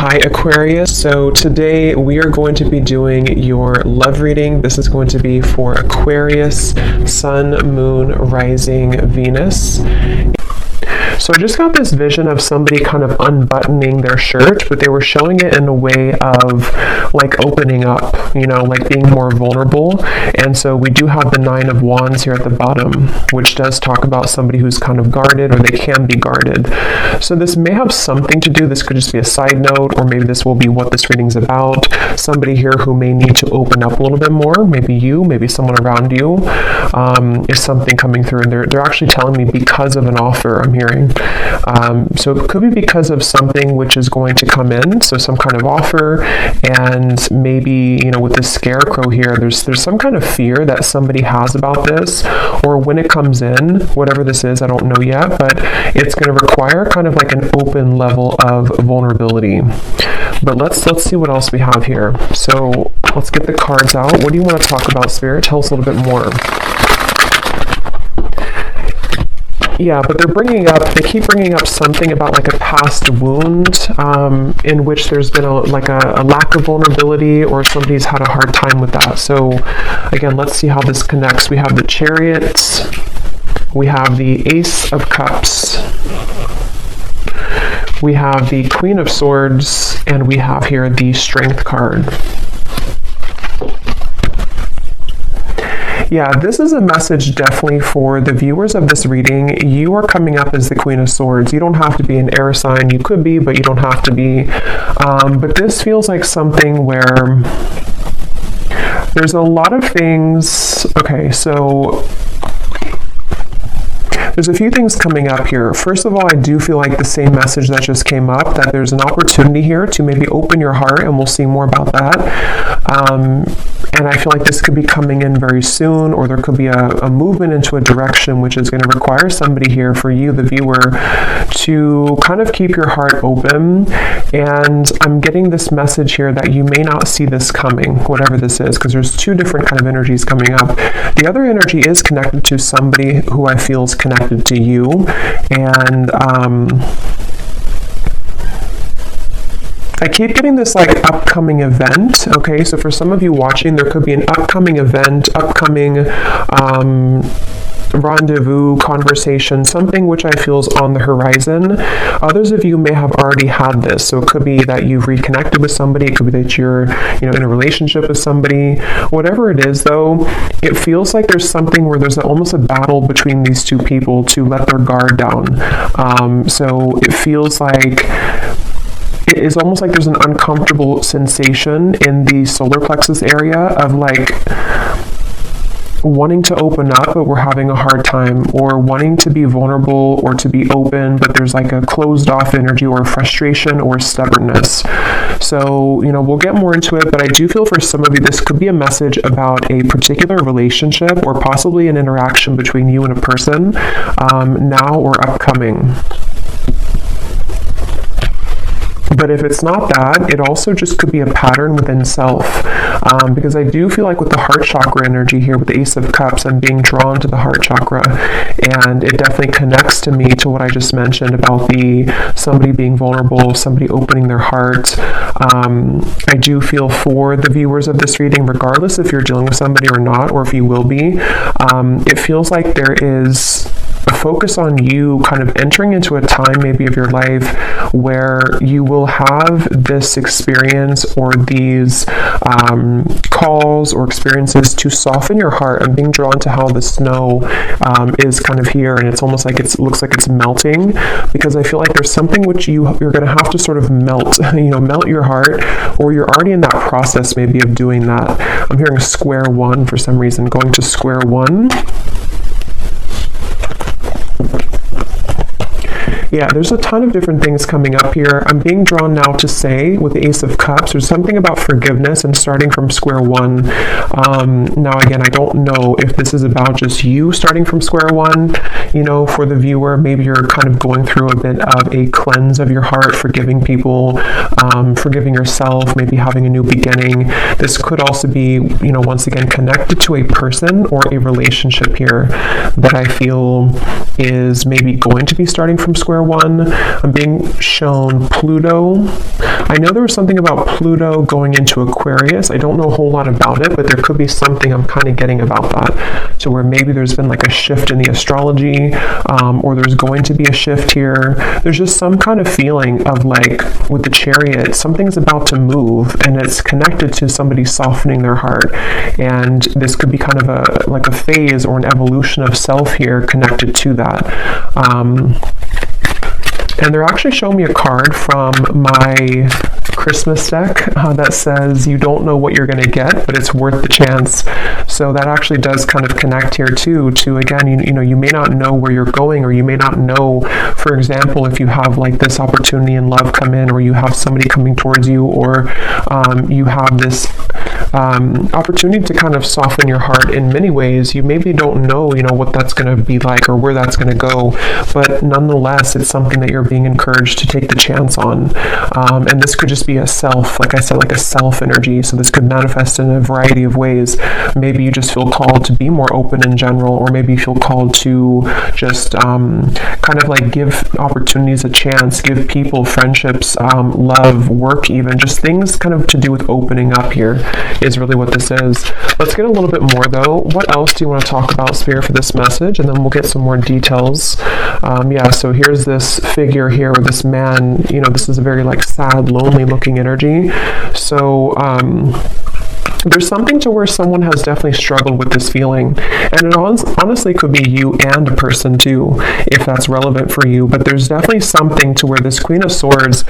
Hi Aquarius, so today we are going to be doing your love reading. This is going to be for Aquarius, Sun, Moon, Rising, Venus. So I just got this vision of somebody kind of unbuttoning their shirt, but they were showing it in a way of like opening up, you know, like being more vulnerable. And so we do have the 9 of Wands here at the bottom, which does talk about somebody who's kind of guarded, or they can be guarded. So this may have something to do, this could just be a side note, or maybe this will be what this reading's about. Somebody here who may need to open up a little bit more, maybe you, maybe someone around you, is something coming through. And they're actually telling me because of an offer I'm hearing. So it could be because of something which is going to come in, so some kind of offer, and maybe, you know, with the scarecrow here, there's some kind of fear that somebody has about this, or when it comes in, whatever this is, I don't know yet, but it's going to require kind of like an open level of vulnerability. But let's see what else we have here. So let's get the cards out. What do you want to talk about, Spirit? Tell us a little bit more. Yeah, but they keep bringing up something about like a past wound in which there's been a lack of vulnerability, or somebody's had a hard time with that. So again, let's see how this connects. We have the Chariot, we have the Ace of Cups, we have the Queen of Swords, and we have here the Strength card. Yeah, this is a message definitely for the viewers of this reading. You are coming up as the Queen of Swords. You don't have to be an air sign. You could be, but you don't have to be. But this feels like something where there's a lot of things. Okay, so there's a few things coming up here. First of all, I do feel like the same message that just came up, that there's an opportunity here to maybe open your heart, and we'll see more about that. And I feel like this could be coming in very soon, or there could be a movement into a direction which is going to require somebody here, for you, the viewer, to kind of keep your heart open. And I'm getting this message here that you may not see this coming, whatever this is, because there's two different kind of energies coming up. The other energy is connected to somebody who I feel is connected to you. And I keep getting this like upcoming event. Okay, so for some of you watching, there could be an upcoming event, upcoming rendezvous, conversation, something which I feel is on the horizon. Others of you may have already had this, so it could be that you've reconnected with somebody, it could be that you're, you know, in a relationship with somebody. Whatever it is, though, it feels like there's something where there's almost a battle between these two people to let their guard down. So it feels like it is almost like there's an uncomfortable sensation in the solar plexus area of like wanting to open up, but we're having a hard time, or wanting to be vulnerable or to be open, but there's like a closed off energy, or frustration, or stubbornness. So, you know, we'll get more into it, but I do feel for some of you, this could be a message about a particular relationship, or possibly an interaction between you and a person, now or upcoming. But if it's not that, it also just could be a pattern within self. Because I do feel like with the heart chakra energy here, with the Ace of Cups, I'm being drawn to the heart chakra. And it definitely connects to me to what I just mentioned about somebody being vulnerable, somebody opening their heart. I do feel for the viewers of this reading, regardless if you're dealing with somebody or not, or if you will be, it feels like there is a focus on you kind of entering into a time maybe of your life where you will have this experience, or these calls or experiences to soften your heart. I'm being drawn to how the snow is kind of here, and it's almost like it looks like it's melting, because I feel like there's something which you're going to have to sort of melt, you know, melt your heart, or you're already in that process maybe of doing that. I'm hearing square one for some reason, going to square one. Yeah, there's a ton of different things coming up here. I'm being drawn now to say, with the Ace of Cups, there's something about forgiveness and starting from square one. Now, again, I don't know if this is about just you starting from square one. You know, for the viewer, maybe you're kind of going through a bit of a cleanse of your heart, forgiving people, forgiving yourself, maybe having a new beginning. This could also be, you know, once again, connected to a person or a relationship here that I feel is maybe going to be starting from square one. I'm being shown Pluto. I know there was something about Pluto going into Aquarius. I don't know a whole lot about it, but there could be something I'm kind of getting about that. So where maybe there's been like a shift in the astrology, or there's going to be a shift here. There's just some kind of feeling of like with the Chariot, something's about to move, and it's connected to somebody softening their heart. And this could be kind of a phase or an evolution of self here connected to that. And they're actually showing me a card from my Christmas deck that says you don't know what you're going to get, but it's worth the chance. So that actually does kind of connect here too, to again, you may not know where you're going, or you may not know, for example, if you have like this opportunity in love come in, or you have somebody coming towards you, or you have this opportunity to kind of soften your heart in many ways. You maybe don't know, what that's going to be like or where that's going to go, but nonetheless, it's something that you're being encouraged to take the chance on. And this could just be a self, like I said, like a self energy. So this could manifest in a variety of ways. Maybe you just feel called to be more open in general, or maybe you feel called to just kind of like give opportunities a chance, give people friendships, love, work, even just things kind of to do with opening up here is really what this is. Let's get a little bit more though. What else do you want to talk about, Spirit, for this message? And then we'll get some more details. So here's this figure here with this man, this is a very like sad, lonely looking energy. So there's something to where someone has definitely struggled with this feeling, and it honestly could be you and a person too, if that's relevant for you. But there's definitely something to where this Queen of Swords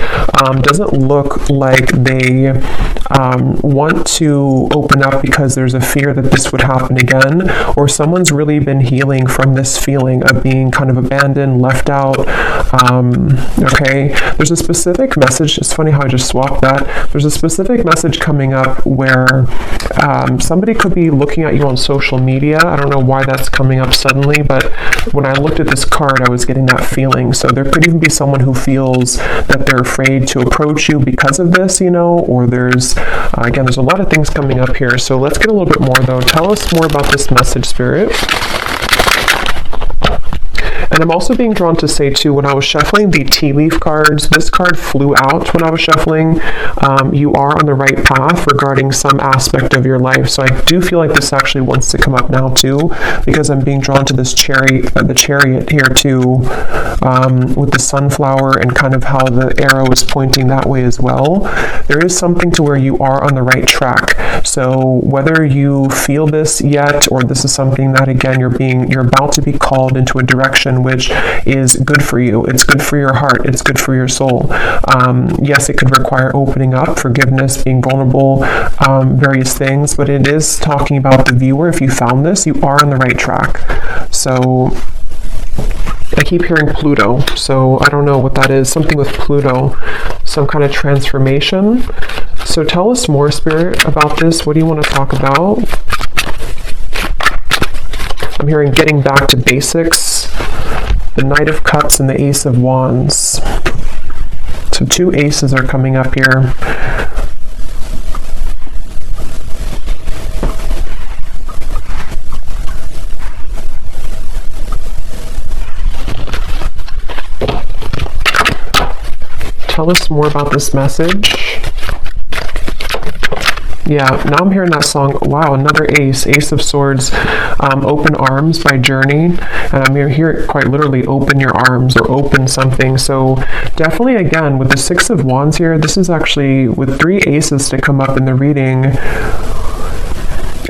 doesn't look like they want to open up because there's a fear that this would happen again, or someone's really been healing from this feeling of being kind of abandoned, left out. There's a specific message. It's funny how I just swapped that. There's a specific message coming up where somebody could be looking at you on social media. I don't know why that's coming up suddenly, but when I looked at this card, I was getting that feeling. So there could even be someone who feels that they're afraid to approach you because of this, or there's, again, there's a lot of things coming up here. So let's get a little bit more though. Tell us more about this message, Spirit. And I'm also being drawn to say too, when I was shuffling the tea leaf cards, this card flew out when I was shuffling. You are on the right path regarding some aspect of your life. So I do feel like this actually wants to come up now too, because I'm being drawn to this the chariot here too, with the sunflower and kind of how the arrow is pointing that way as well. There is something to where you are on the right track. So whether you feel this yet, or this is something that again you're about to be called into a direction which is good for you. It's good for your heart. It's good for your soul. Yes, it could require opening up, forgiveness, being vulnerable, various things, but it is talking about the viewer. If you found this, you are on the right track. So I keep hearing Pluto, so I don't know what that is. Something with Pluto, some kind of transformation. So tell us more, Spirit, about this. What do you want to talk about? I'm hearing getting back to basics, the Knight of Cups and the Ace of Wands. So two aces are coming up here. Tell us more about this message. Yeah, now I'm hearing that song. Wow, another ace, Ace of Swords, Open Arms by Journey. And I'm here quite literally, open your arms or open something. So definitely, again, with the Six of Wands here, this is actually with three aces to come up in the reading.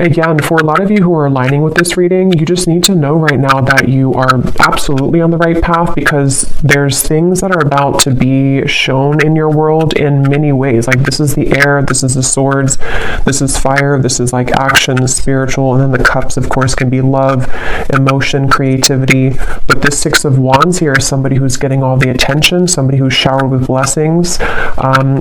Again, for a lot of you who are aligning with this reading, you just need to know right now that you are absolutely on the right path, because there's things that are about to be shown in your world in many ways. Like this is the air, this is the swords, this is fire, this is like action, spiritual, and then the cups, of course, can be love, emotion, creativity. But this Six of Wands here is somebody who's getting all the attention, somebody who's showered with blessings.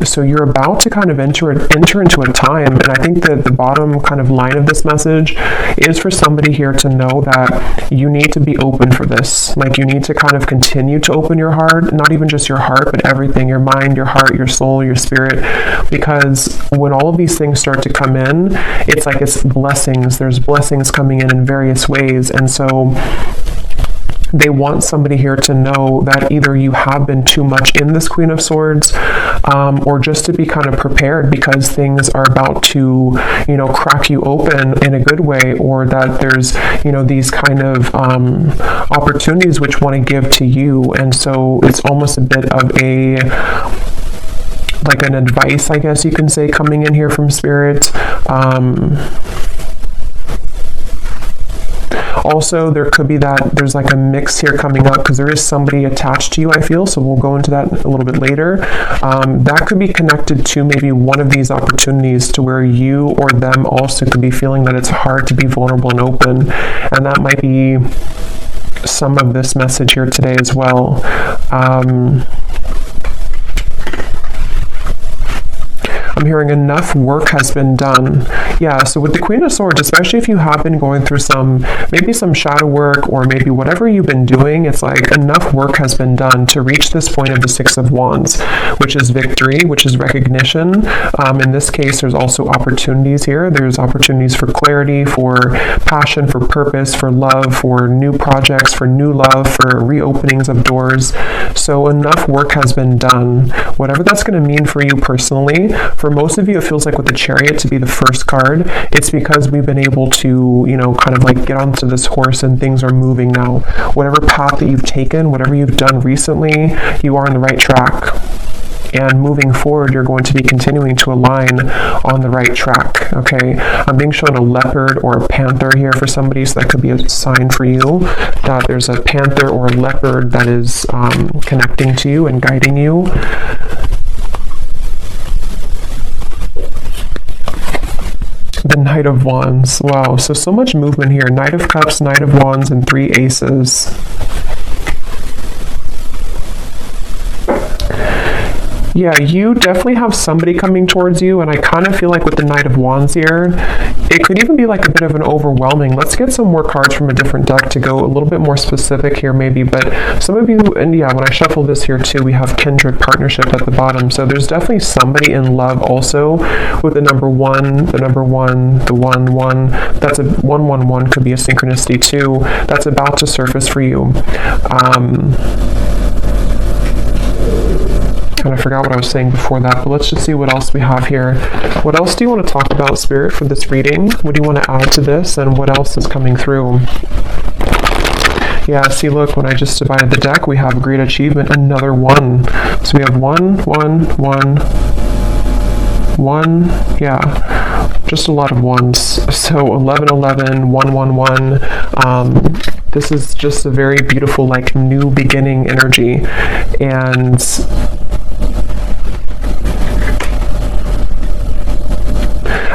So you're about to kind of enter into a time, and I think that the bottom kind of line of this message is for somebody here to know that you need to be open for this. Like you need to kind of continue to open your heart, not even just your heart, but everything, your mind, your heart, your soul, your spirit, because when all of these things start to come in, it's like it's blessings. There's blessings coming in various ways. And so They want somebody here to know that either you have been too much in this Queen of Swords, or just to be kind of prepared because things are about to, crack you open in a good way, or that there's, these kind of opportunities which want to give to you. And so it's almost a bit of like an advice, I guess you can say, coming in here from Spirit. Also, there could be that there's like a mix here coming up because there is somebody attached to you, I feel, so we'll go into that a little bit later. That could be connected to maybe one of these opportunities to where you or them also could be feeling that it's hard to be vulnerable and open, and that might be some of this message here today as well. I'm hearing enough work has been done. Yeah, so with the Queen of Swords, especially if you have been going through maybe some shadow work, or maybe whatever you've been doing, it's like enough work has been done to reach this point of the Six of Wands, which is victory, which is recognition. In this case, there's also opportunities here. There's opportunities for clarity, for passion, for purpose, for love, for new projects, for new love, for reopenings of doors. So enough work has been done. Whatever that's going to mean for you personally. For most of you, it feels like with the Chariot to be the first card, it's because we've been able to, kind of like get onto this horse and things are moving now. Whatever path that you've taken, whatever you've done recently, you are on the right track. And moving forward, you're going to be continuing to align on the right track, okay? I'm being shown a leopard or a panther here for somebody, so that could be a sign for you that there's a panther or a leopard that is connecting to you and guiding you. The Knight of Wands. Wow, so much movement here. Knight of Cups, Knight of Wands, and 3 aces. Yeah, you definitely have somebody coming towards you, and I kind of feel like with the Knight of Wands here, it could even be like a bit of an overwhelming. Let's get some more cards from a different deck to go a little bit more specific here maybe, but some of you, and yeah, when I shuffle this here too, we have kindred partnership at the bottom, so there's definitely somebody in love also with the number 1, the 1, that's a 111 could be a synchronicity too, that's about to surface for you. And I forgot what I was saying before that, but let's just see what else we have here. What else do you want to talk about, Spirit, for this reading? What do you want to add to this, and what else is coming through? Yeah, see, look, when I just divided the deck, we have great achievement, another 1. So we have 1, 1, 1, 1, yeah, just a lot of 1s. So 11, 11, 1, 1, 1. This is just a very beautiful, like, new beginning energy. And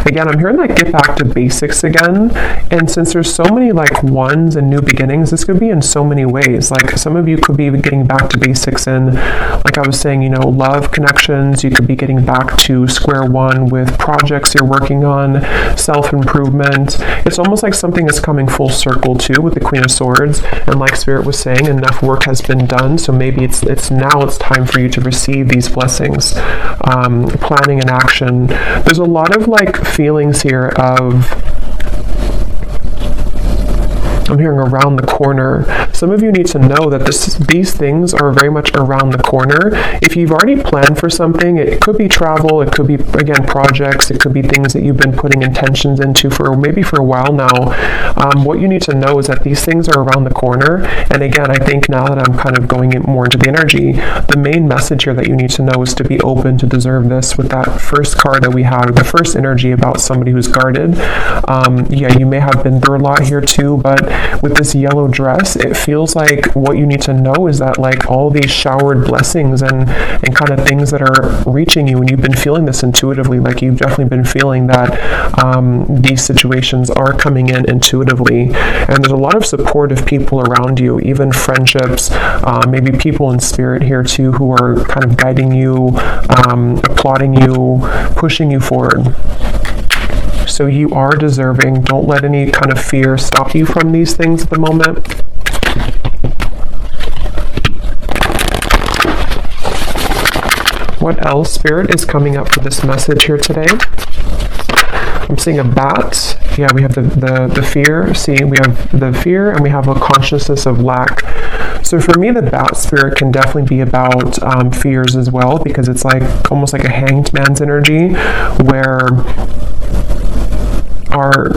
again, I'm hearing like get back to basics again. And since there's so many like 1s and new beginnings, this could be in so many ways. Like some of you could be getting back to basics in, like I was saying, love connections. You could be getting back to square one with projects you're working on, self-improvement. It's almost like something is coming full circle too with the Queen of Swords. And like Spirit was saying, enough work has been done. So maybe it's time for you to receive these blessings. Planning and action. There's a lot of like feelings here of, I'm hearing around the corner. Some of you need to know that these things are very much around the corner. If you've already planned for something, it could be travel, it could be, again, projects, it could be things that you've been putting intentions into for maybe for a while now. What you need to know is that these things are around the corner. And again, I think now that I'm kind of going more into the energy, the main message here that you need to know is to be open to deserve this with that first card that we had, the first energy about somebody who's guarded. Yeah, you may have been through a lot here too, but with this yellow dress, it feels like what you need to know is that like all these showered blessings and kind of things that are reaching you, and you've been feeling this intuitively, like you've definitely been feeling that these situations are coming in intuitively, and there's a lot of supportive people around you, even friendships, maybe people in spirit here too who are kind of guiding you, applauding you, pushing you forward. So you are deserving. Don't let any kind of fear stop you from these things at the moment. What else, Spirit, is coming up for this message here today? I'm seeing a bat yeah, we have the fear. See, we have the fear and we have a consciousness of lack. So for me, the bat spirit can definitely be about fears as well, because it's like almost like a hanged man's energy, where our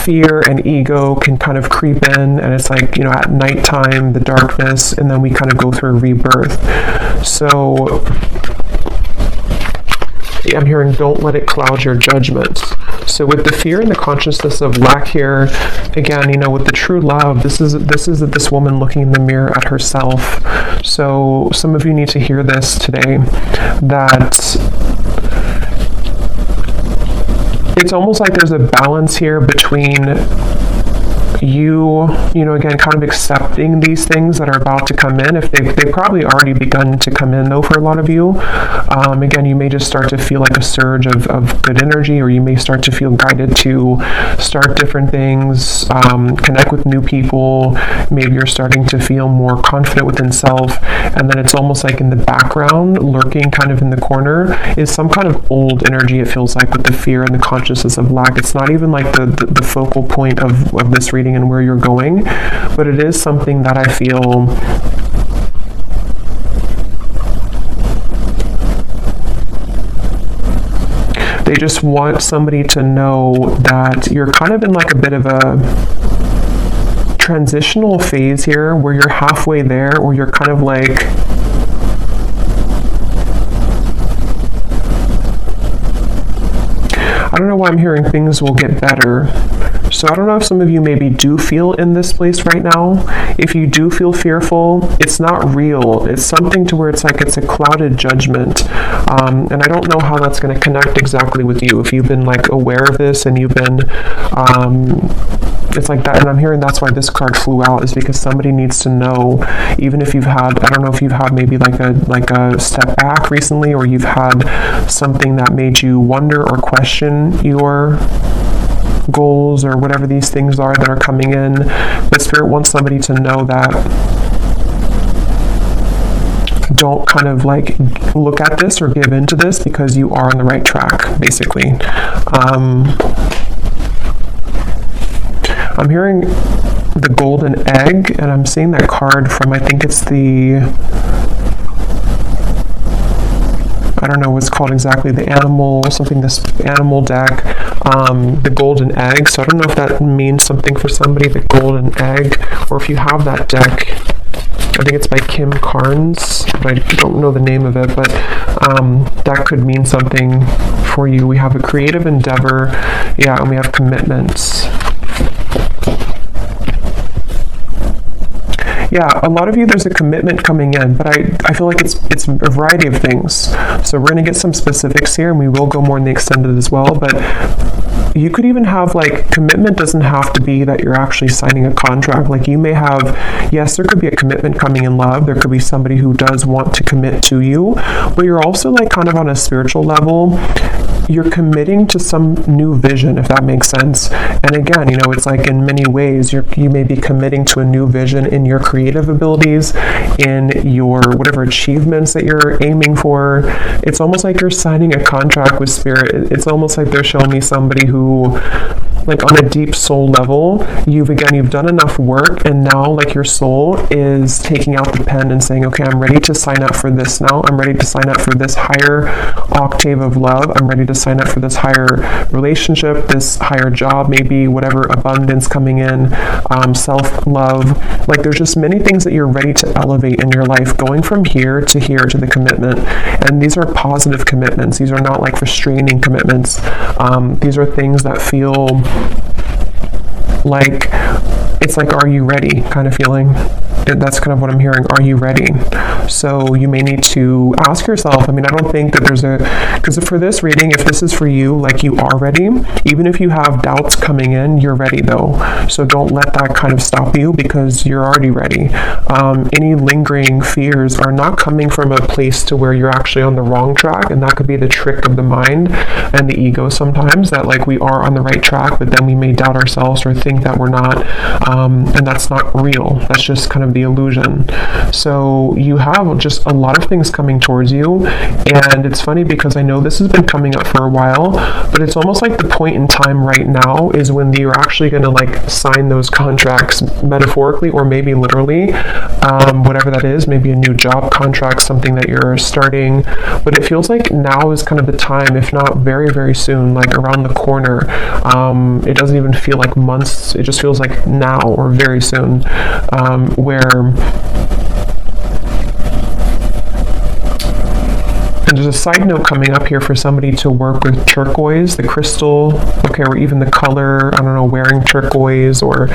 fear and ego can kind of creep in, and it's like, you know, at nighttime, the darkness, and then we kind of go through a rebirth. So I'm hearing, don't let it cloud your judgment. So with the fear and the consciousness of lack here, again, you know, with the true love, this is this woman looking in the mirror at herself. So some of you need to hear this today, that it's almost like there's a balance here between you know, again, kind of accepting these things that are about to come in. If they've probably already begun to come in, though, for a lot of you. Again, you may just start to feel like a surge of good energy, or you may start to feel guided to start different things, connect with new people. Maybe you're starting to feel more confident within self, and then it's almost like in the background, lurking kind of in the corner, is some kind of old energy, it feels like, with the fear and the consciousness of lack. It's not even like the focal point of this reading and where you're going, but it is something that I feel they just want somebody to know that you're kind of in like a bit of a transitional phase here, where you're halfway there, or you're kind of like, I don't know why I'm hearing things will get better. So I don't know if some of you maybe do feel in this place right now. If you do feel fearful, it's not real. It's something to where it's like it's a clouded judgment. And I don't know how that's going to connect exactly with you. If you've been like aware of this and you've been, it's like that. And I'm hearing that's why this card flew out, is because somebody needs to know, even if you've had, I don't know if you've had maybe like a step back recently, or you've had something that made you wonder or question your goals or whatever these things are that are coming in. But Spirit wants somebody to know that don't kind of like look at this or give into this, because you are on the right track, basically. I'm hearing the golden egg, and I'm seeing that card from, I think it's the, I don't know what's called exactly, the animal, something, this animal deck, the golden egg. So I don't know if that means something for somebody, the golden egg, or if you have that deck. I think it's by Kim Carnes, but I don't know the name of it, but that could mean something for you. We have a creative endeavor, yeah, and we have commitments. Yeah, a lot of you, there's a commitment coming in, but I feel like it's a variety of things. So we're going to get some specifics here, and we will go more in the extended as well, but you could even have, like, commitment doesn't have to be that you're actually signing a contract. Like, you may have, yes, there could be a commitment coming in love. There could be somebody who does want to commit to you, but you're also, like, kind of on a spiritual level, you're committing to some new vision, if that makes sense. And again, you know, it's like in many ways, you may be committing to a new vision in your creative abilities, in your whatever achievements that you're aiming for. It's almost like you're signing a contract with Spirit. It's almost like they're showing me somebody who, like, on a deep soul level, you've done enough work, and now, like, your soul is taking out the pen and saying, okay, I'm ready to sign up for this now. I'm ready to sign up for this higher octave of love. I'm ready to sign up for this higher relationship, this higher job, maybe whatever abundance coming in, self-love. Like, there's just many things that you're ready to elevate in your life, going from here to the commitment. And these are positive commitments. These are not like restraining commitments. These are things that feel like, it's like, are you ready kind of feeling. That's kind of what I'm hearing. Are you ready? So you may need to ask yourself, I mean, I don't think that there's because for this reading, if this is for you, like, you are ready. Even if you have doubts coming in, you're ready though. So don't let that kind of stop you, because you're already ready. Any lingering fears are not coming from a place to where you're actually on the wrong track, and that could be the trick of the mind and the ego sometimes, that like we are on the right track, but then we may doubt ourselves or think that we're not, and that's not real. That's just kind of of the illusion. So you have just a lot of things coming towards you, and it's funny because I know this has been coming up for a while, but it's almost like the point in time right now is when you're actually going to like sign those contracts, metaphorically or maybe literally, whatever that is, maybe a new job contract, something that you're starting. But it feels like now is kind of the time, if not very, very soon, like around the corner. It doesn't even feel like months, it just feels like now or very soon, where and there's a side note coming up here for somebody to work with turquoise, the crystal, okay, or even the color, I don't know, wearing turquoise or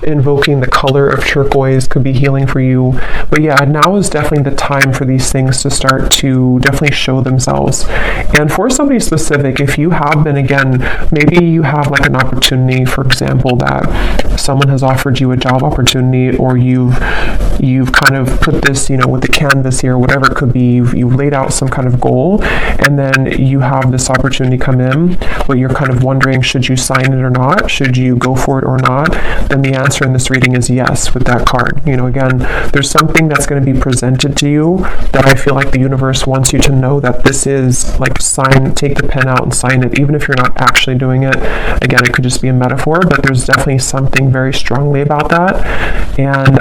invoking the color of turquoise could be healing for you. But yeah, now is definitely the time for these things to start to definitely show themselves. And for somebody specific, if you have been, again, maybe you have like an opportunity, for example, that someone has offered you a job opportunity, or you've kind of put this, you know, with the canvas here, whatever it could be, you've laid out some kind of goal, and then you have this opportunity come in, but you're kind of wondering, should you sign it or not? Should you go for it or not? Then the answer in this reading is yes with that card. You know, again, there's something that's going to be presented to you that I feel like the universe wants you to know that this is like take the pen out and sign it, even if you're not actually doing it. Again, it could just be a metaphor, but there's definitely something very strongly about that. And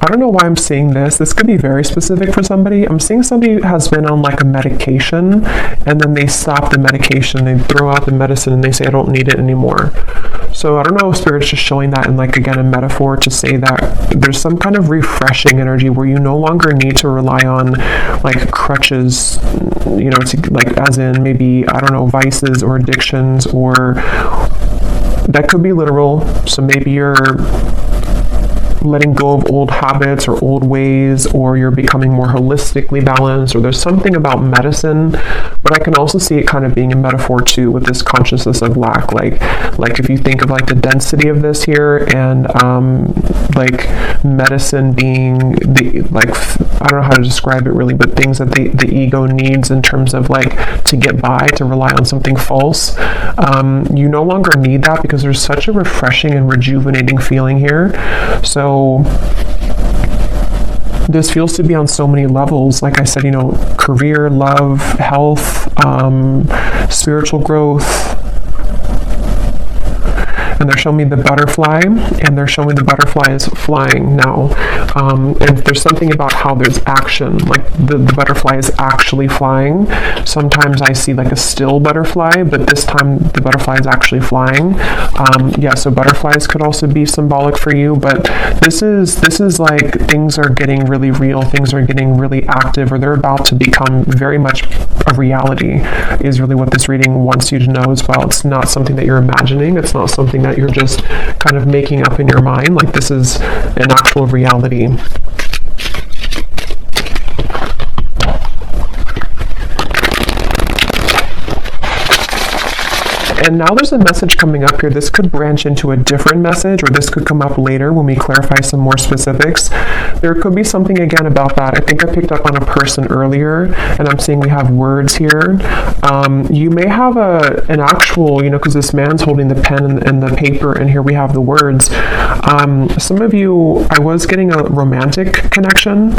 I don't know why I'm seeing this. This could be very specific for somebody. I'm seeing somebody who has been on like a medication, and then they stop the medication, they throw out the medicine, and they say, I don't need it anymore. So I don't know if Spirit's just showing that in like, again, a metaphor to say that there's some kind of refreshing energy where you no longer need to rely on like crutches, you know, to, like as in maybe, I don't know, vices or addictions, or that could be literal. So maybe you're letting go of old habits or old ways, or you're becoming more holistically balanced, or there's something about medicine. But I can also see it kind of being a metaphor too, with this consciousness of lack. Like if you think of like the density of this here, and like medicine being the, like, I don't know how to describe it really, but things that the ego needs in terms of like to get by, to rely on something false. You no longer need that because there's such a refreshing and rejuvenating feeling here. So this feels to be on so many levels. Like I said, you know, career, love, health, spiritual growth. And they're showing me the butterfly, and they're showing the butterfly is flying now. And there's something about how there's action, like the butterfly is actually flying. Sometimes I see like a still butterfly, but this time the butterfly is actually flying. Yeah, so butterflies could also be symbolic for you, but this is like things are getting really real, things are getting really active, or they're about to become very much a reality, is really what this reading wants you to know as well. It's not something that you're imagining, it's not something that you're just kind of making up in your mind. Like, this is an actual reality. And now there's a message coming up here. This could branch into a different message, or this could come up later when we clarify some more specifics. There could be something again about that. I think I picked up on a person earlier, and I'm seeing we have words here. You may have an actual, you know, because this man's holding the pen and the paper, and here we have the words. Some of you, I was getting a romantic connection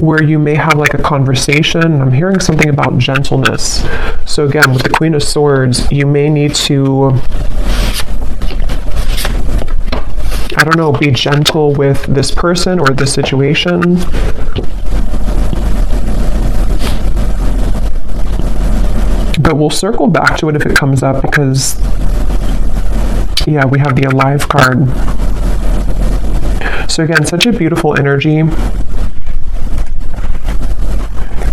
where you may have like a conversation. I'm hearing something about gentleness. So again, with the Queen of Swords, you may need to, I don't know, be gentle with this person or this situation. But we'll circle back to it if it comes up, because, yeah, we have the Alive card. So again, such a beautiful energy.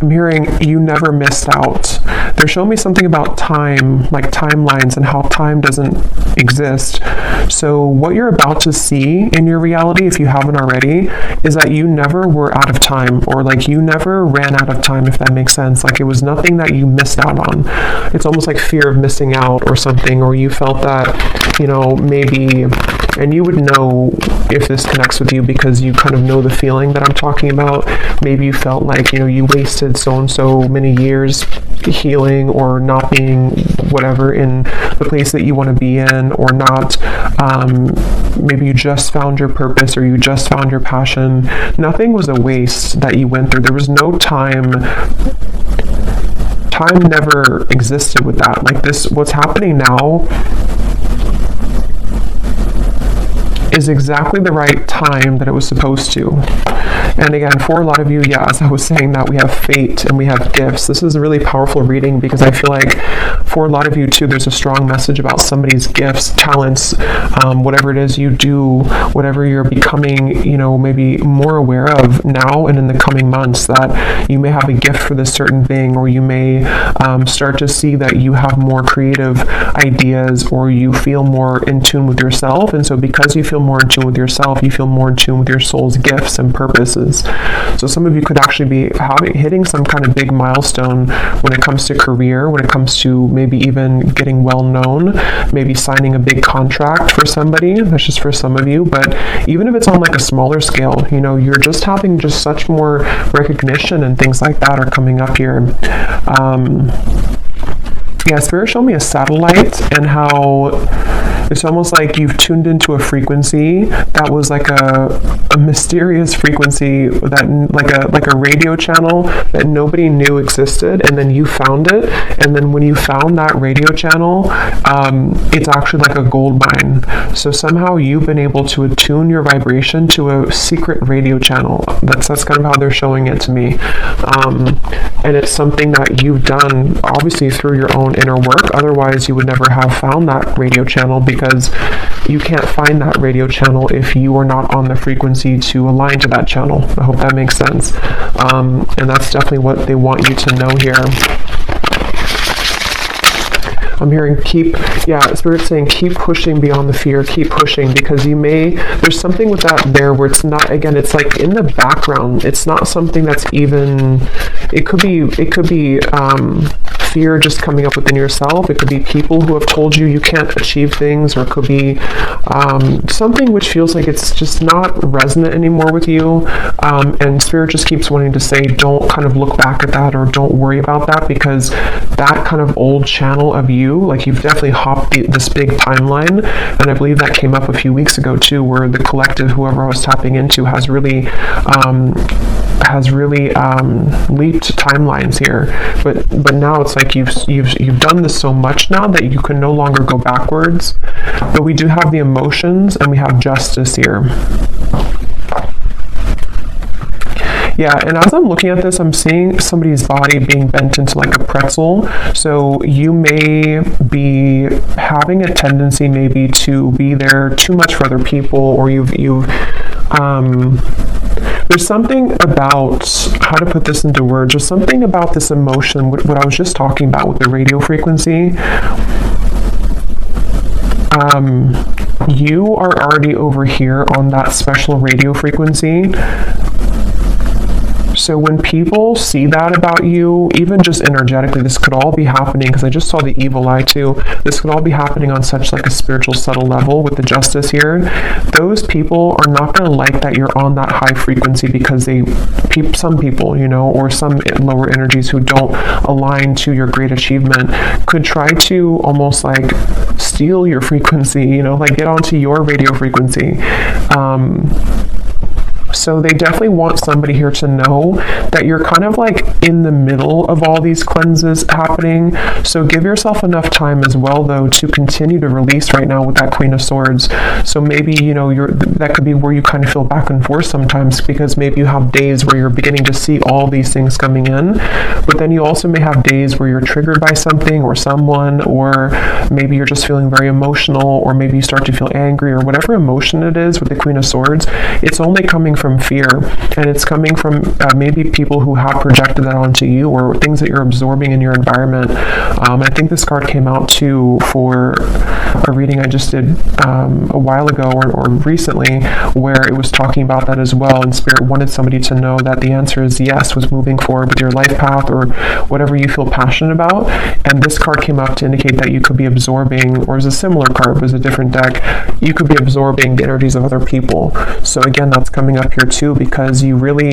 I'm hearing you never missed out. They're showing me something about time, like timelines, and how time doesn't exist. So what you're about to see in your reality, if you haven't already, is that you never were out of time, or like you never ran out of time, if that makes sense. Like it was nothing that you missed out on. It's almost like fear of missing out or something, or you felt that, you know, maybe And you would know if this connects with you because you kind of know the feeling that I'm talking about. Maybe you felt like, you wasted so many years healing or not being whatever in the place that you want to be in, or not. Maybe you just found your purpose, or you just found your passion. Nothing was a waste that you went through. There was no time. Time never existed with that. Like this, what's happening now is exactly the right time that it was supposed to. And again, for a lot of you, as I was saying, that we have fate and we have gifts. This is a really powerful reading because I feel like for a lot of you too, there's a strong message about somebody's gifts, talents, whatever it is you do, whatever you're becoming, maybe more aware of now and in the coming months, that you may have a gift for this certain thing, or you may start to see that you have more creative ideas, or you feel more in tune with yourself. And so because you feel more in tune with yourself, you feel more in tune with your soul's gifts and purposes. So some of you could actually be hitting some kind of big milestone when it comes to career, when it comes to maybe even getting well known, maybe signing a big contract for somebody. That's just for some of you. But even if it's on like a smaller scale, you're just having just such more recognition and things like that are coming up here. Spirit showed me a satellite and how it's almost like you've tuned into a frequency that was like a mysterious frequency, that like a radio channel that nobody knew existed, and then you found it. And then when you found that radio channel, it's actually like a gold mine. So somehow you've been able to attune your vibration to a secret radio channel. That's kind of how they're showing it to me. And it's something that you've done obviously through your own inner work. Otherwise you would never have found that radio channel, because you can't find that radio channel if you are not on the frequency to align to that channel. I hope that makes sense. And that's definitely what they want you to know here. I'm hearing Spirit's saying keep pushing beyond the fear, keep pushing, because there's something with that there where it's not, again, it's like in the background. It's not something that's even, it could be fear just coming up within yourself. It could be people who have told you can't achieve things, or it could be something which feels like it's just not resonant anymore with you. And Spirit just keeps wanting to say, don't kind of look back at that, or don't worry about that, because that kind of old channel of you, like you've definitely hopped this big timeline. And I believe that came up a few weeks ago too, where the collective, whoever I was tapping into, has really leaped timelines here. But now it's like you've done this so much now that you can no longer go backwards. But we do have the emotions and we have justice here. And as I'm looking at this, I'm seeing somebody's body being bent into like a pretzel. So you may be having a tendency maybe to be there too much for other people, or there's something about, how to put this into words, there's something about this emotion, what I was just talking about with the radio frequency. You are already over here on that special radio frequency. So when people see that about you, even just energetically, this could all be happening, because I just saw the evil eye too. This could all be happening on such like a spiritual subtle level with the justice here. Those people are not going to like that you're on that high frequency, because some people, or some lower energies who don't align to your great achievement could try to almost like steal your frequency, like get onto your radio frequency. So they definitely want somebody here to know that you're kind of like in the middle of all these cleanses happening. So give yourself enough time as well, though, to continue to release right now with that Queen of Swords. So maybe, that could be where you kind of feel back and forth sometimes, because maybe you have days where you're beginning to see all these things coming in, but then you also may have days where you're triggered by something or someone, or maybe you're just feeling very emotional, or maybe you start to feel angry, or whatever emotion it is with the Queen of Swords. It's only coming from fear, and it's coming from maybe people who have projected that onto you, or things that you're absorbing in your environment. I think this card came out too for a reading I just did a while ago or recently, where it was talking about that as well, and Spirit wanted somebody to know that the answer is yes, with moving forward with your life path or whatever you feel passionate about. And this card came up to indicate that you could be absorbing, or is a similar card, but it's a different deck, you could be absorbing the energies of other people. So again, that's coming up here too, because you really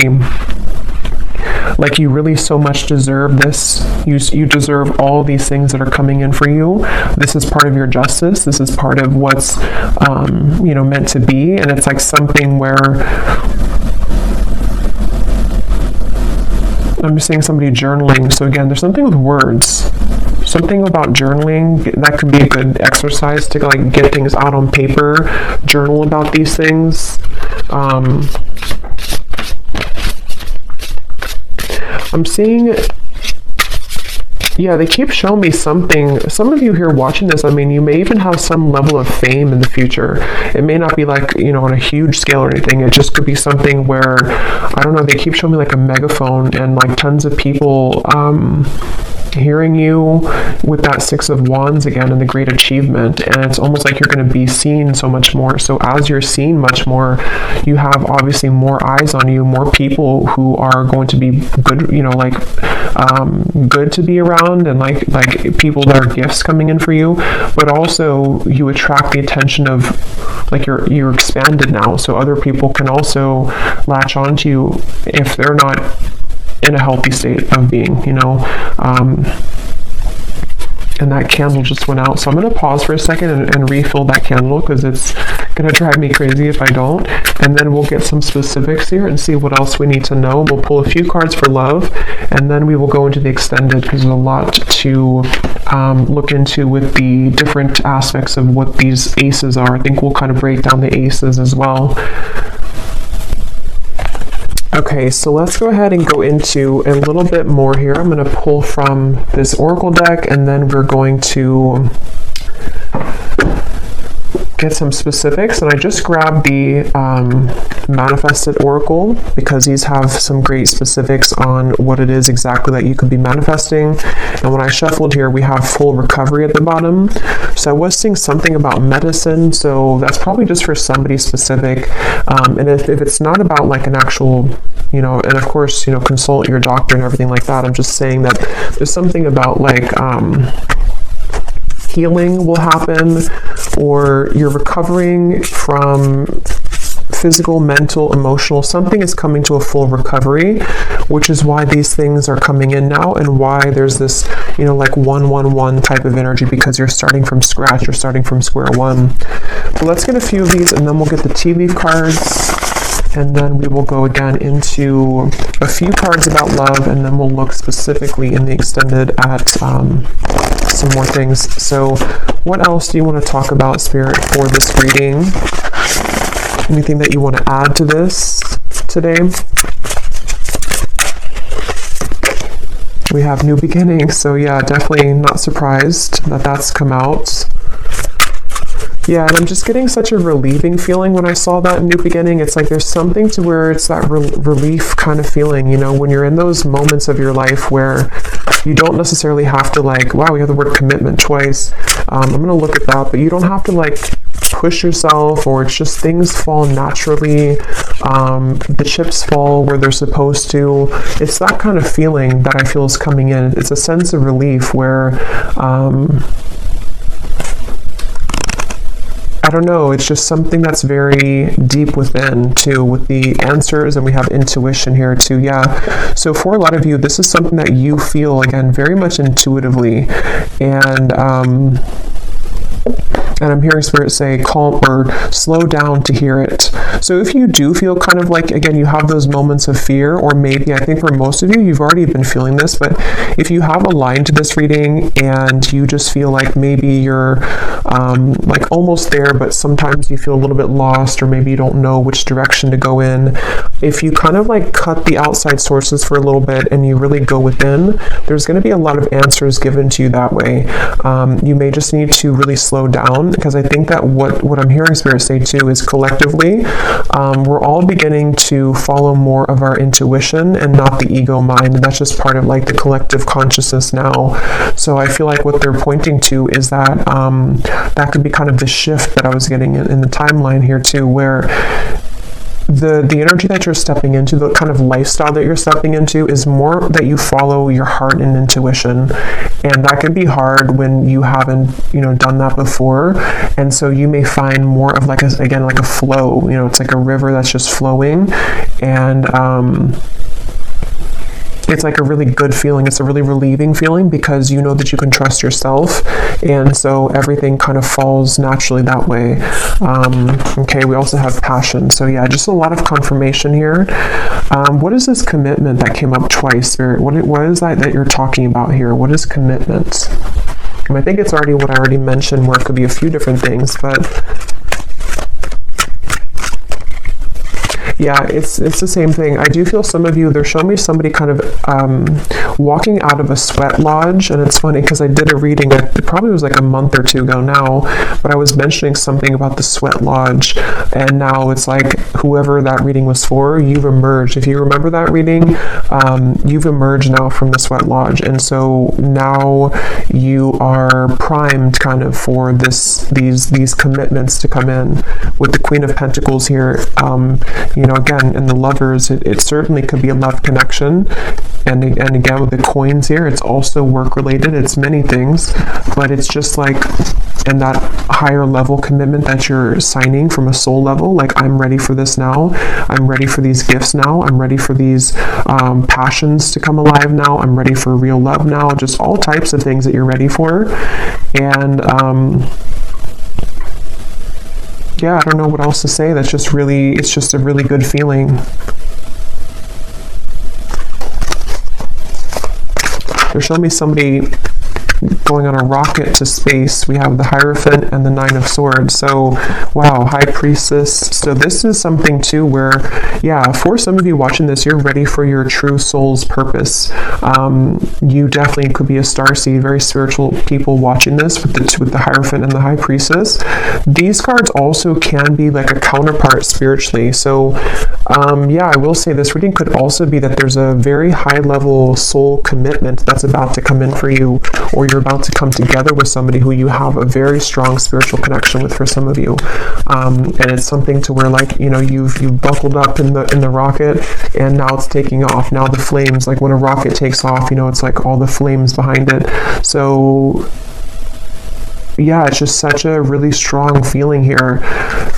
so much deserve this. You deserve all these things that are coming in for you. This is part of your justice. This is part of what's meant to be. And it's like something where I'm just seeing somebody journaling. So again, there's something with words. Something about journaling, that could be a good exercise to like get things out on paper, journal about these things. I'm seeing, yeah, they keep showing me something. Some of you here watching this, I mean, you may even have some level of fame in the future. It may not be like, on a huge scale or anything. It just could be something where, I don't know, they keep showing me like a megaphone and like tons of people hearing you with that Six of Wands again and the great achievement. And it's almost like you're going to be seen so much more. So as you're seen much more, you have obviously more eyes on you, more people who are going to be good, good to be around, and like people that are gifts coming in for you. But also you attract the attention of, like, you're expanded now, so other people can also latch onto you if they're not in a healthy state of being, and that candle just went out. So I'm going to pause for a second and refill that candle, because it's going to drive me crazy if I don't. And then we'll get some specifics here and see what else we need to know. We'll pull a few cards for love, and then we will go into the extended, because there's a lot to look into with the different aspects of what these aces are. I think we'll kind of break down the aces as well. Okay, so let's go ahead and go into a little bit more here. I'm going to pull from this Oracle deck, and then we're going to get some specifics. And I just grabbed the Manifested Oracle, because these have some great specifics on what it is exactly that you could be manifesting. And when I shuffled here, we have full recovery at the bottom. So I was seeing something about medicine, so that's probably just for somebody specific. And if it's not about like an actual, and of course, consult your doctor and everything like that. I'm just saying that there's something about like healing will happen, or you're recovering from physical, mental, emotional, something is coming to a full recovery, which is why these things are coming in now, and why there's this, like 111 type of energy, because you're starting from scratch, you're starting from square one. So let's get a few of these, and then we'll get the tea leaf cards, and then we will go again into a few cards about love, and then we'll look specifically in the extended at some more things. So what else do you want to talk about, Spirit, for this reading? Anything that you want to add to this today? We have new beginnings, so yeah, definitely not surprised that that's come out. Yeah, and I'm just getting such a relieving feeling when I saw that new beginning. It's like there's something to where it's that relief kind of feeling, when you're in those moments of your life where you don't necessarily have to like, wow, we have the word commitment twice. I'm going to look at that, but you don't have to like push yourself, or it's just things fall naturally. The chips fall where they're supposed to. It's that kind of feeling that I feel is coming in. It's a sense of relief where, I don't know, it's just something that's very deep within too, with the answers, and we have intuition here too. Yeah, so for a lot of you, this is something that you feel, again, very much intuitively, and I'm hearing Spirit say calm or slow down to hear it. So if you do feel kind of like, again, you have those moments of fear, or maybe, I think for most of you, you've already been feeling this, but if you have a line to this reading and you just feel like maybe you're like almost there, but sometimes you feel a little bit lost, or maybe you don't know which direction to go in, if you kind of like cut the outside sources for a little bit and you really go within, there's going to be a lot of answers given to you that way. You may just need to really slow down, because I think that what I'm hearing Spirit say too is collectively, we're all beginning to follow more of our intuition and not the ego mind. And that's just part of like the collective consciousness now. So I feel like what they're pointing to is that that could be kind of the shift that I was getting in the timeline here too, where the energy that you're stepping into, the kind of lifestyle that you're stepping into, is more that you follow your heart and intuition. And that can be hard when you haven't, done that before. And so you may find more of like a flow, it's like a river that's just flowing. And, it's like a really good feeling. It's a really relieving feeling, because you know that you can trust yourself, and so everything kind of falls naturally that way. Okay, we also have passion. So yeah, just a lot of confirmation here. What is this commitment that came up twice, Spirit? What is that you're talking about here? What is commitment? I think it's already what I already mentioned, where it could be a few different things, but yeah, it's the same thing. I do feel some of you, they're showing me somebody kind of walking out of a sweat lodge. And it's funny because I did a reading, it probably was like a month or two ago now, but I was mentioning something about the sweat lodge. And now it's like whoever that reading was for, you've emerged. If you remember that reading, you've emerged now from the sweat lodge. And so now you are primed kind of for these commitments to come in. With the Queen of Pentacles here, again, in the Lovers, it certainly could be a love connection. And again, with the coins here, it's also work related. It's many things, but it's just like in that higher level commitment that you're signing from a soul level, like, I'm ready for this now. I'm ready for these gifts now. I'm ready for these passions to come alive now. I'm ready for real love now. Just all types of things that you're ready for. And yeah, I don't know what else to say. It's just a really good feeling. They're showing me somebody going on a rocket to space. We have the Hierophant and the Nine of Swords. So, wow, High Priestess. So this is something too where, yeah, for some of you watching this, you're ready for your true soul's purpose. You definitely could be a starseed, very spiritual people watching this with the Hierophant and the High Priestess. These cards also can be like a counterpart spiritually. So, yeah, I will say this reading could also be that there's a very high level soul commitment that's about to come in for you, or you're about to come together with somebody who you have a very strong spiritual connection with, for some of you. And it's something to where, like, you've buckled up in the rocket, and now it's taking off. Now the flames, like when a rocket takes off, it's like all the flames behind it. So yeah, it's just such a really strong feeling here.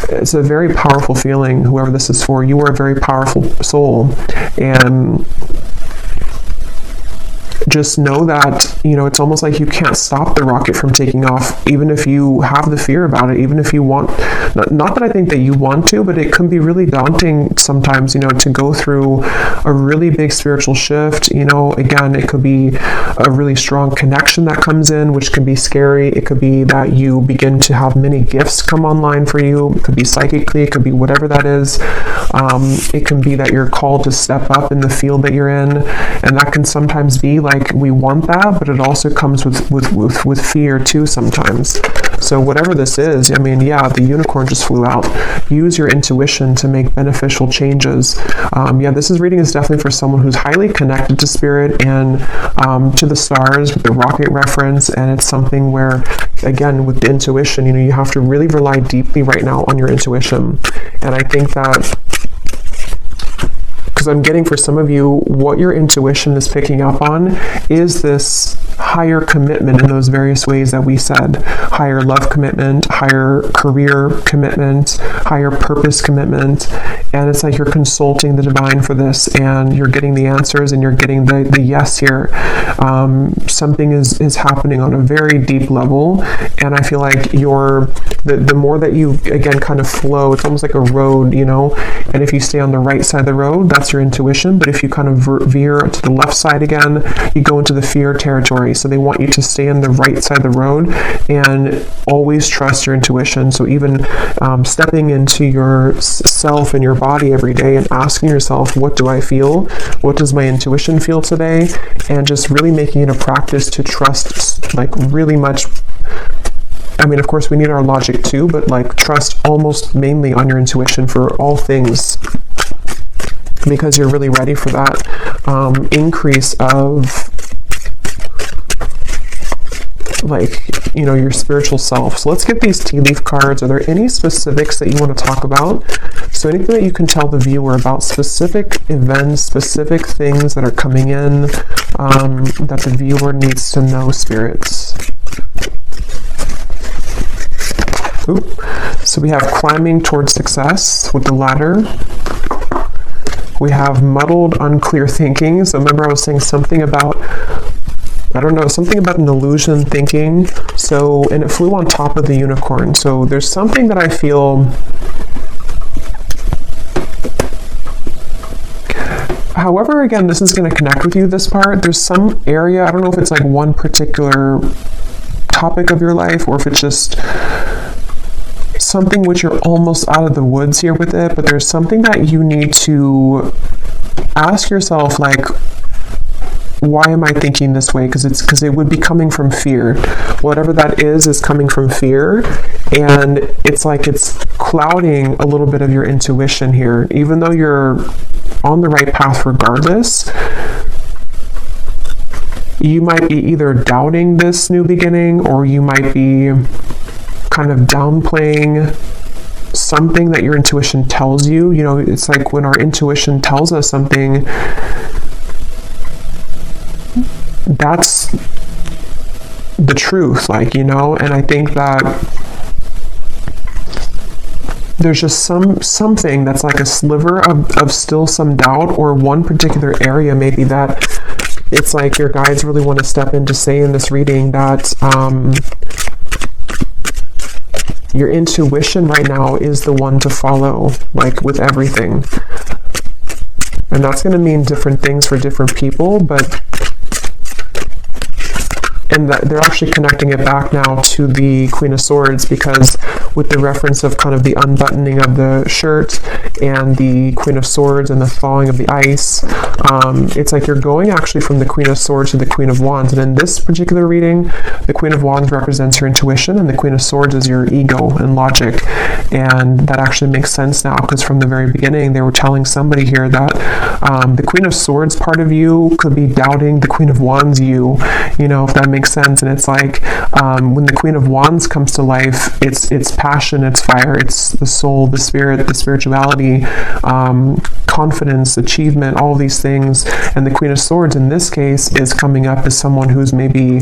It's a very powerful feeling. Whoever this is for, you are a very powerful soul. And just know that, it's almost like you can't stop the rocket from taking off, even if you have the fear about it, even if you want, not that I think that you want to, but it can be really daunting sometimes, to go through a really big spiritual shift. Again, it could be a really strong connection that comes in, which can be scary. It could be that you begin to have many gifts come online for you. It could be psychically, it could be whatever that is. It can be that you're called to step up in the field that you're in, and that can sometimes be like, we want that, but it also comes with fear too sometimes. So whatever this is, yeah, the unicorn just flew out. Use your intuition to make beneficial changes. Yeah, this reading is definitely for someone who's highly connected to spirit and to the stars, with the rocket reference. And it's something where, again, with the intuition, you have to really rely deeply right now on your intuition. And I think that, because I'm getting for some of you, what your intuition is picking up on is this higher commitment in those various ways that we said. Higher love commitment, higher career commitment, higher purpose commitment. And it's like you're consulting the divine for this, and you're getting the answers, and you're getting the yes here. Something is happening on a very deep level, and I feel like the more that you, again, kind of flow, it's almost like a road, and if you stay on the right side of the road, that's your intuition. But if you kind of veer to the left side again, you go into the fear territory. binary. So they want you to stay on the right side of the road and always trust your intuition. So even stepping into yourself and your body every day and asking yourself, what do I feel? What does my intuition feel today? And just really making it a practice to trust, like really much. I mean, of course, we need our logic too, but like trust almost mainly on your intuition for all things, because you're really ready for that increase of, like, you know, your spiritual self. So let's get these tea leaf cards. Are there any specifics that you want to talk about? So anything that you can tell the viewer about specific events, specific things that are coming in, that the viewer needs to know, spirits. Oop. So we have climbing towards success with the ladder. We have muddled, unclear thinking. So remember I was saying something about, I don't know, something about an illusion thinking. So, and it flew on top of the unicorn. So there's something that I feel, however, again, this is going to connect with you, this part. There's some area, I don't know if it's like one particular topic of your life or if it's just something which you're almost out of the woods here with it, but there's something that you need to ask yourself, like, why am I thinking this way? Because it would be coming from fear. Whatever that is coming from fear, and it's like it's clouding a little bit of your intuition here, even though you're on the right path regardless. You might be either doubting this new beginning, or you might be kind of downplaying something that your intuition tells you. You know, it's like when our intuition tells us something, that's the truth, like, you know. And I think that there's just something that's like a sliver of still some doubt, or one particular area maybe that it's like your guides really want to step in to say in this reading that your intuition right now is the one to follow, like with everything. And that's going to mean different things for different people, but and that they're actually connecting it back now to the Queen of Swords, because with the reference of kind of the unbuttoning of the shirt and the Queen of Swords and the thawing of the ice, it's like you're going actually from the Queen of Swords to the Queen of Wands. And in this particular reading, the Queen of Wands represents your intuition and the Queen of Swords is your ego and logic. And that actually makes sense now, because from the very beginning they were telling somebody here that the Queen of Swords part of you could be doubting the Queen of Wands you know, if that makes sense. And it's like when the Queen of Wands comes to life, it's passion, it's fire, it's the soul, the spirit, the spirituality, confidence, achievement, all these things. And the Queen of Swords in this case is coming up as someone who's maybe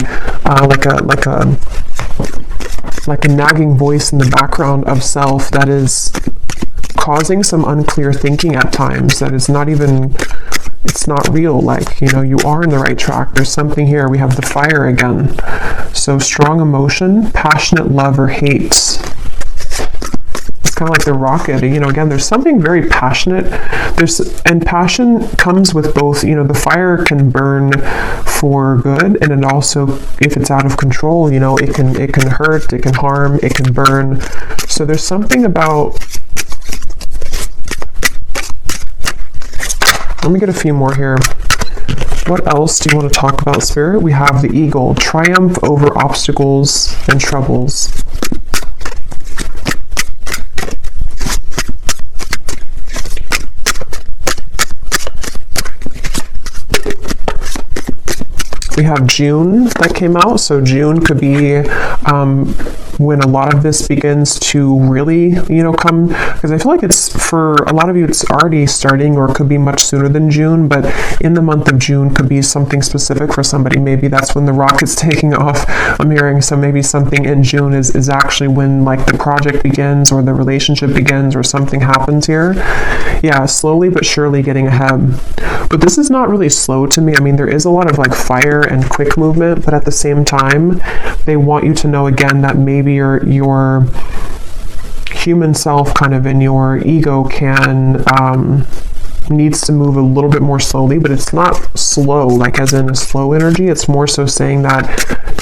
like a nagging voice in the background of self that is causing some unclear thinking at times that is not even, it's not real. Like, you know, you are in the right track. There's something here. We have the fire again. So strong emotion, passionate love or hate. It's kind of like the rocket, you know, again, there's something very passionate. And passion comes with both, you know, the fire can burn for good, and it also, if it's out of control, you know, it can hurt, it can harm, it can burn. So there's something about, let me get a few more here. What else do you want to talk about, Spirit? We have the eagle, triumph over obstacles and troubles. We have June that came out. So June could be when a lot of this begins to really, you know, come, because I feel like it's, for a lot of you, it's already starting, or it could be much sooner than June, but in the month of June could be something specific for somebody. Maybe that's when the rocket's taking off, I'm hearing. So maybe something in June is actually when, like, the project begins, or the relationship begins, or something happens here. Yeah, slowly but surely getting ahead. But this is not really slow to me. I mean, there is a lot of like fire and quick movement, but at the same time, they want you to know again that maybe your human self kind of in your ego can needs to move a little bit more slowly, but it's not slow, like as in a slow energy. It's more so saying that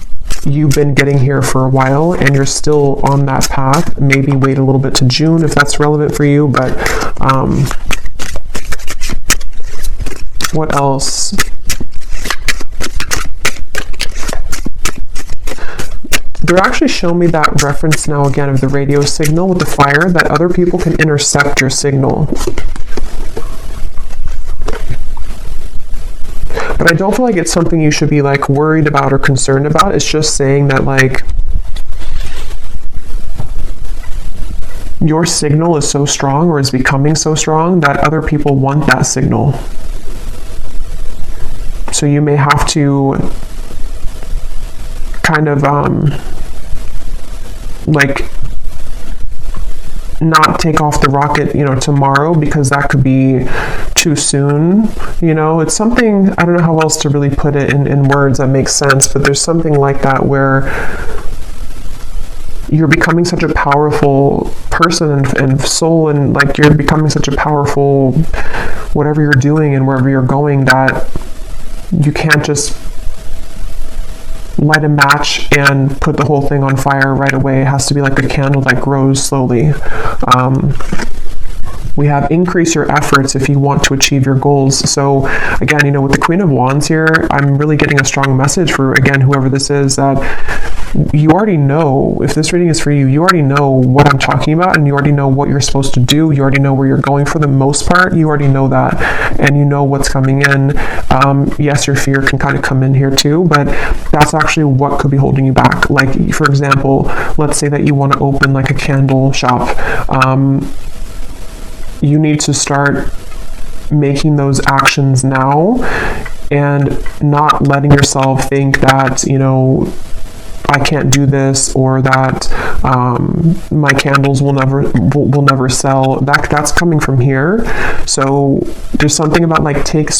you've been getting here for a while and you're still on that path. Maybe wait a little bit to June if that's relevant for you, but what else? They're actually showing me that reference now again of the radio signal with the fire, that other people can intercept your signal. But I don't feel like it's something you should be like worried about or concerned about. It's just saying that like your signal is so strong or is becoming so strong that other people want that signal. So you may have to kind of like not take off the rocket, tomorrow, because that could be too soon. It's something, I don't know how else to really put it in words that makes sense, but there's something like that where you're becoming such a powerful person and soul, and like you're becoming such a powerful whatever you're doing and wherever you're going, that you can't just light a match and put the whole thing on fire right away. It has to be like a candle that grows slowly. We have increase your efforts if you want to achieve your goals. So again, with the Queen of Wands here, I'm really getting a strong message for, again, whoever this is, that you already know, if this reading is for you, you already know what I'm talking about, and you already know what you're supposed to do. You already know where you're going for the most part. You already know that, and you know what's coming in. Yes, your fear can kind of come in here too, but that's actually what could be holding you back. Like, for example, let's say that you want to open like a candle shop. You need to start making those actions now and not letting yourself think that, I can't do this, or that my candles will never sell. That's coming from here. So there's something about like take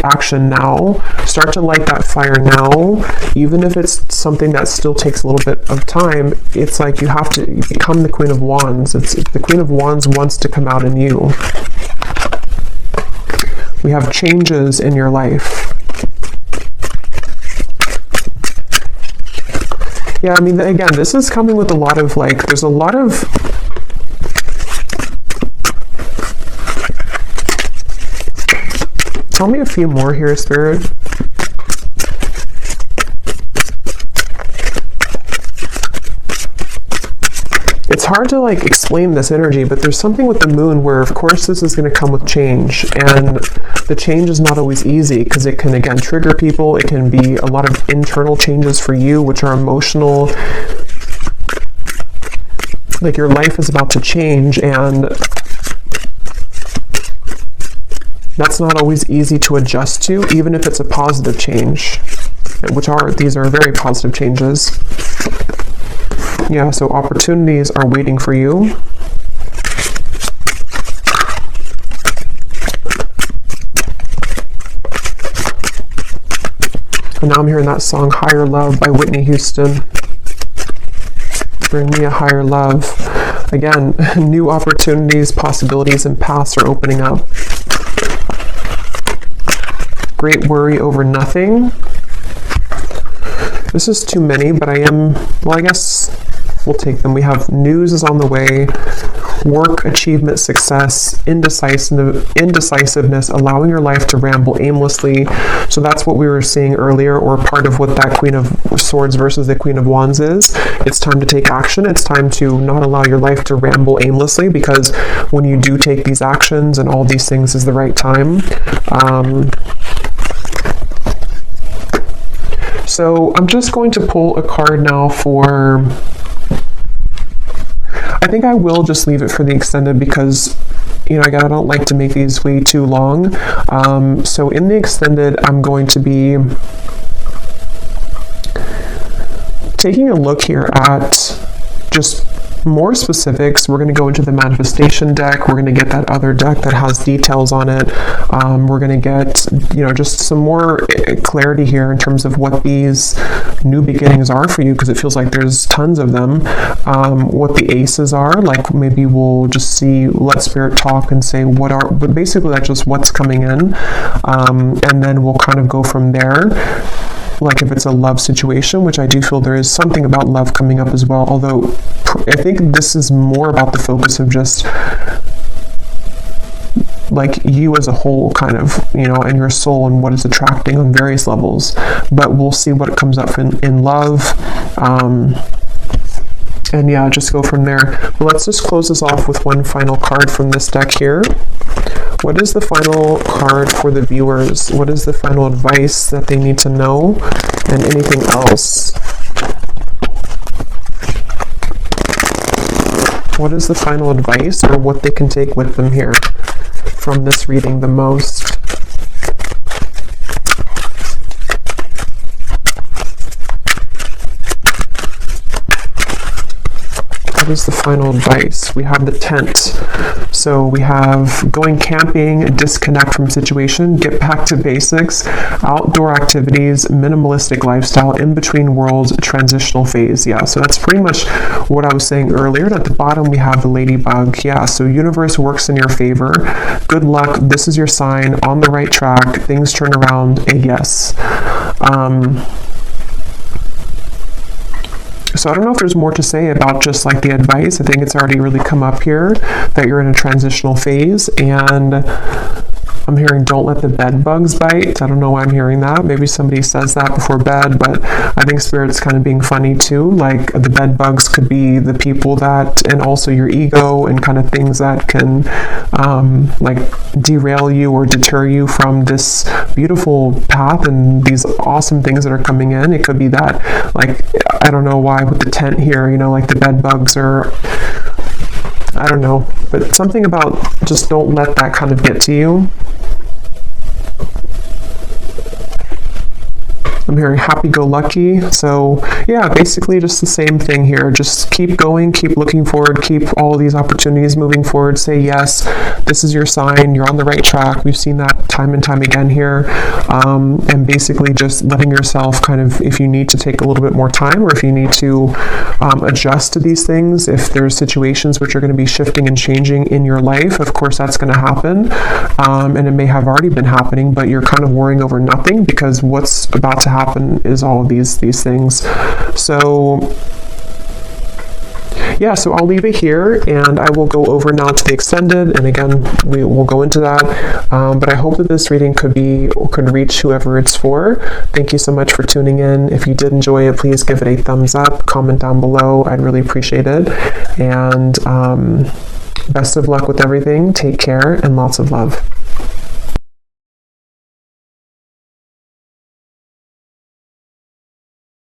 action now. Start to light that fire now, even if it's something that still takes a little bit of time. It's like you have to become the Queen of Wands. The Queen of Wands wants to come out in you. We have changes in your life. Yeah, I mean, again, this is coming with a lot of, like, there's a lot of, tell me a few more here, Spirit. It's hard to like explain this energy, but there's something with the moon where, of course, this is going to come with change, and the change is not always easy because it can, again, trigger people. It can be a lot of internal changes for you, which are emotional. Like your life is about to change, and that's not always easy to adjust to, even if it's a positive change, these are very positive changes. Yeah, so opportunities are waiting for you. And now I'm hearing that song, Higher Love by Whitney Houston. Bring me a higher love. Again, new opportunities, possibilities, and paths are opening up. Great worry over nothing. This is too many, but I guess we'll take them. We have news is on the way, work, achievement, success, indecisiveness, allowing your life to ramble aimlessly. So that's what we were seeing earlier, or part of what that Queen of Swords versus the Queen of Wands is. It's time to take action. It's time to not allow your life to ramble aimlessly, because when you do take these actions and all these things is the right time. So I'm just going to pull a card now for, I think I will just leave it for the extended because, again, I don't like to make these way too long. So in the extended, I'm going to be taking a look here at just more specifics, we're going to go into the manifestation deck. We're going to get that other deck that has details on it. We're going to get, just some more clarity here in terms of what these new beginnings are for you, because it feels like there's tons of them. What the aces are, like maybe we'll just let Spirit talk and say but basically that's just what's coming in. And then we'll kind of go from there. Like if it's a love situation, which I do feel there is something about love coming up as well, although I think this is more about the focus of just like you as a whole, kind of, and your soul and what is attracting on various levels. But we'll see what comes up in love. And yeah, just go from there. Well, let's just close this off with one final card from this deck here. What is the final card for the viewers? What is the final advice that they need to know? And anything else? What is the final advice, or what they can take with them here from this reading the most? What is the final advice? We have the tent. So we have going camping, disconnect from situation, get back to basics, outdoor activities, minimalistic lifestyle, in between worlds, transitional phase. Yeah, so that's pretty much what I was saying earlier. And at the bottom we have the ladybug. Yeah, so universe works in your favor. Good luck. This is your sign. On the right track. Things turn around. A yes. So I don't know if there's more to say about just like the advice. I think it's already really come up here that you're in a transitional phase, and I'm hearing don't let the bed bugs bite. I don't know why I'm hearing that. Maybe somebody says that before bed, but I think Spirit's kind of being funny too. Like the bed bugs could be the people that, and also your ego and kind of things that can like derail you or deter you from this beautiful path and these awesome things that are coming in. It could be that, like, I don't know why with the tent here, like the bed bugs are, I don't know, but something about just don't let that kind of get to you. I'm hearing happy-go-lucky. So yeah, basically just the same thing here. Just keep going, keep looking forward, keep all these opportunities moving forward. Say yes, this is your sign. You're on the right track. We've seen that time and time again here. And basically just letting yourself kind of, if you need to take a little bit more time, or if you need to adjust to these things, if there's situations which are going to be shifting and changing in your life, of course that's going to happen. And it may have already been happening, but you're kind of worrying over nothing, because what's about to happen is all of these things. So yeah, so I'll leave it here, and I will go over now to the extended, and again we will go into that, but I hope that this reading could reach whoever it's for. Thank you so much for tuning in. If you did enjoy it, please give it a thumbs up, comment down below. I'd really appreciate it, and best of luck with everything. Take care, and lots of love.